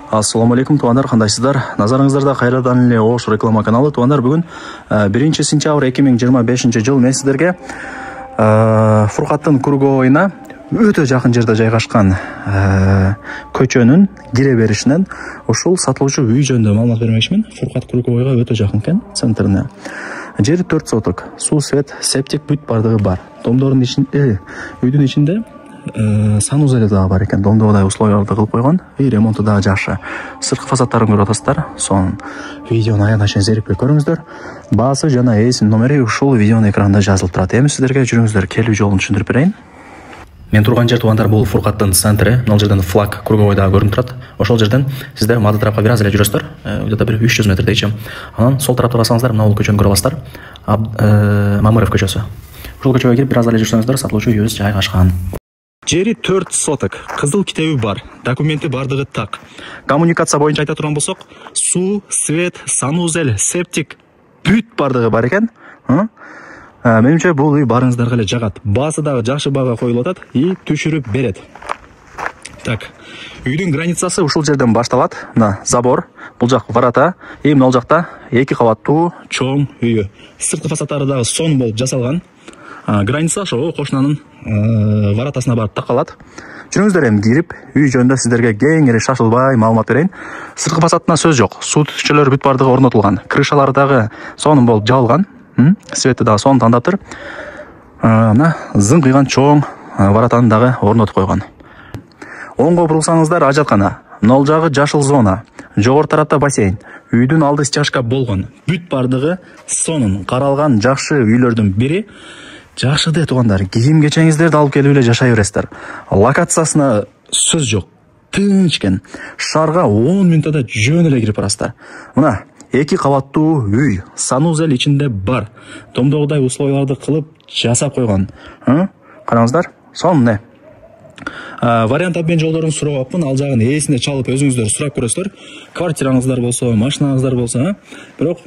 Ассаламу алейкум, туғандар, қандайсыздар? Назарыңыздарда қайрадан эле Ош реклама каналы. Туғандар, бүгін 1 сентябрь 2025 жыл мен сіздерге Фурқаттың круговойына өтө жақын жерде жайгашкан көчөнүн кире беришинен ушул сатылуучу үй жөнүндө маалымат бермекчимин. Фурқат круговойго өтө жақын экен, центрине. Жери 4 соток, суу, свет, септик бүт бардыгы бар. Домдордун ичинде, үйдүн ичинде санузел дагы бар экен. Домдогудай условияларды кылып койгон, и ремонту дагы жакшы. Сырткы фасадтарын көрүп атасыздар. Сонун видеону аягына чейин зерикпей көрүңүздөр. Баасы жана ээсинин номери ушул видеонун экранында жазылып турат. Эми сиздерге жүрүңүздөр, келүү жолун түшүндүрүп берейин. Мен турган жер, тугандар, бул Фуркаттын центри. Могул жерден флаг круговойда көрүнүп турат. Ошол жерден сиздер мада тарапка бир аз эле жүрөсүздөр. Где-то бир 300 метрдейчи. Анан сол тарапта бассаңыздар, мына бул көчөнү көрүп аласыздар. Мамыров көчөсү. Ушул көчөгө кирип бир аз эле жүрсөңүздөр, сатылуучу үйүбүз жайгашкан. Жери 4 соток, кызыл китеби бар, документи бардыгы так. Коммуникация боюнча айта турган болсок, суу, свет, санузел, септик бүт бардыгы бар экен. Менимче бул үй барыңыздарга эле жагат. Баасы дагы жакшы баага коюлуп атат и түшүрүп берет. Так, үйдүн границасы ушул жерден башталат. Мына забор, бул жак варата, и мына жакта 2 кабаттуу чоң үйү. Сырткы фасадтары дагы сонун болуп жасалган. Граница ошо кошунанын варатасына барып такалат. Жүрүңүздөр, эми кирип үй жөнүндө сиздерге кеңири шашылбай маалымат берейин. Сырткы фасадына сөз жок. Суу түтүкчөлөрү бүт бардыгы орнотулган. Крышалары дагы сонун болуп жабылган. Светти дагы сонун таңдаптыр. Мына зыңкыйган чоң варатаны дагы орнотуп койгон. Оңго бурулсаңыздар, ажаткана. Нол жагы жашыл зона. Жогору тарапта бассейн. Үйдүн алды стяжка болгон. Бүт бардыгы сонун каралган жакшы үйлөрдүн бири. Жакшы да тугандар, кийим кечеңиздерди алып келип эле жашай бересиздер. Локациясына сөз жок. Тынч экен. Шаарга 10 мүнөттө жөн эле кирип барасыздар. Мына 2 кабаттуу үй, санузел ичинде бар. Домдогудай условияларды кылып жасап койгон. Караңыздар, сонун не. Вариант обмен жолдорун сурабапмын, ал жагын ээсине чалып өзүңүздөр сурап көрөсүздөр. Квартираңыздар болсо, машинаңыздар болсо, бирок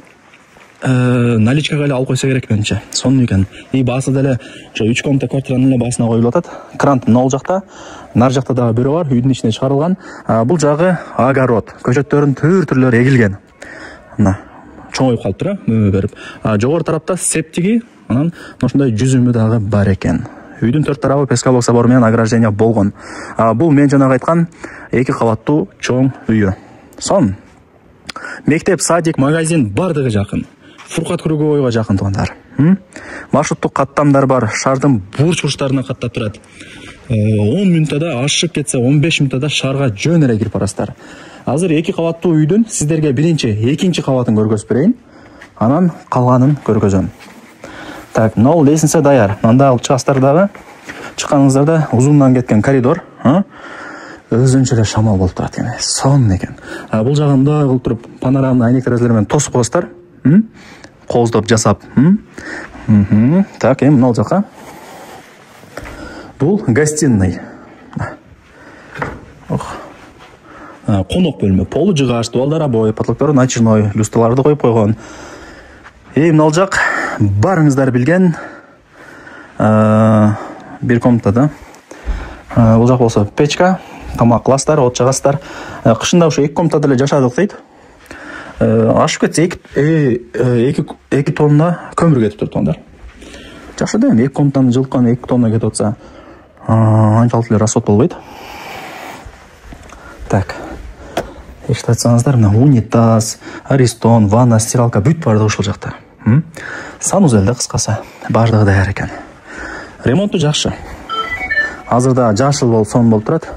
наличкага эле алып койсо керек менимче. Сонун экен. И баасы деле ошо 3 комната квартиранын эле баасына коюлуп атат. Кран мына жакта, нар жакта дагы бирөө бар, үйдүн ичине чыгарылган. Бул жагы огород. Көчөттөрүн түр-түрлөрү эгилген. Мына чоңоюп калыптыр, берип. Жогору тарапта септиги, анан ошондой жүзүмү дагы бар экен. Үйдүн 4 тарабы пескалок забор менен ограждение болгон. Бул мен жана айткан 2 кабаттуу чоң үйү. Сон. Мектеп, садик, магазин бардыгы жакын. Фуркат круговойго жакын тугандар. Маршруттук каттамдар бар, шаардын бурч-бурчтарына каттап турат. 10 мүнөттө ашып кетсе, 15 мүнөттө шаарга жөн эле кирип барасыздар. Азыр 2 кабаттуу үйдүн сиздерге биринчи, экинчи кабатын көргөзүп берейин. Анан калганын көргөзөм. Так, нол лестница даяр. Мында алып чыгасыздар дагы. Чыкканыңыздарда узундан кеткен коридор, өзүнчө эле шамал болуп турат эми. Сонун экен. Бул жагында кылып туруп панорамный айнек терезелер менен тосуп коесуздар. Кооздоп жасап. Так, эми мына жака. Бул гостиный. Конок бөлмө. Полу жыгач, дуалдар обои, потолоктор ночной, люстраларды коюп койгон. Мына жак барыңыздар билген бир комнатада. Бул жак болсо печка, тамак кыласыздар, от жагасыздар. Кышында ушу 2 комнатада эле жашадык дейт. Ашып кетсе 2 тонна көмүр кетип тур тугандар. Жакшы да, 2 комнатаны жылыткан 2 тонна кетип атса, анчалык эле расход болбойт. Так. Эшитип атсаңыздар, мына унитаз, аристон, ванна, стиралка бүт бардыгы ушул жакта. Санузелде кыскасы бардыгы даяр экен. Ремонту жакшы. Азырда жашыл болуп, сонун болуп турат.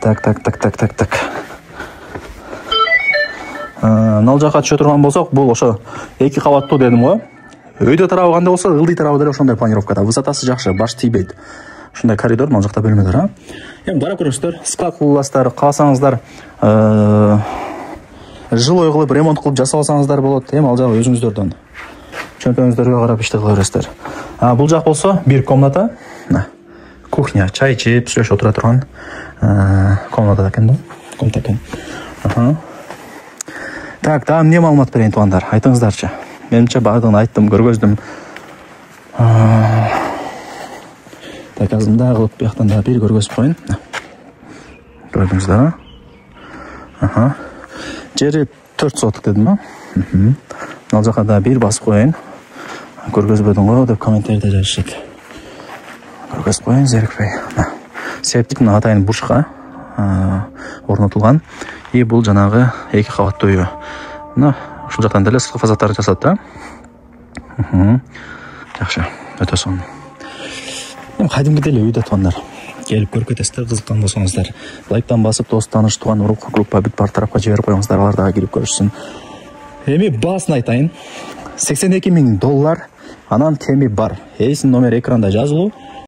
Так. Мына жака түшө турган болсок, бул ошо 2 кабаттуу дедим го. Өйдө тарабы кандай болсо, ылдый тарабы деле ошондой планировкада. Высотасы жакшы, баш тийбейт. Ушундай коридор, мына жакта бөлмөлөр, Эми бара көрөсүздөр, склад кыласыздар, кааласаңыздар, жилой кылып, ремонт кылып жасалсаңыздар болот. Эми ал жагы өзүңүздөрдөн. Чөнпөңүздөргө карап ишти кыла бересиздер. Бул жак болсо 1 комната, кухня, чай ичип, сүйлөшүп отура турган комната экен да. Комната экен. Так, дагы эмне маалымат берейин тугандар? Айтыңыздарчы. Менимче бардыгын айттым, көргөздүм. Так, азында кылып бияктан да бир көргөзүп коюн. көрдүңүздөр. Жери 4 соток дедим ба? Ал жака да бир басып коеюн. Көргөзбөдүң го деп комментарийде жазышат. Көргөзүп коеюн, зерикпей. Септик мына атайын бурчка орнотулган. И бул жанагы 2 кабаттуу үй. Мына ушул жактан деле сырткы фасадтарды жасат да. Жакшы, өтө сонун. Кадимки деле үйдө тугандар. Келип көрүп кетесиздер, кызыккан болсоңуздар. Лайктан басып, дос, тааныш, тууган, урук, группа бүт бар тарапка жиберип коюңуздар, алар дагы кирип көрүшсүн. Эми баасын айтайын. $82,000. Анан кеми бар. Эйсинин номери экранда жазылуу.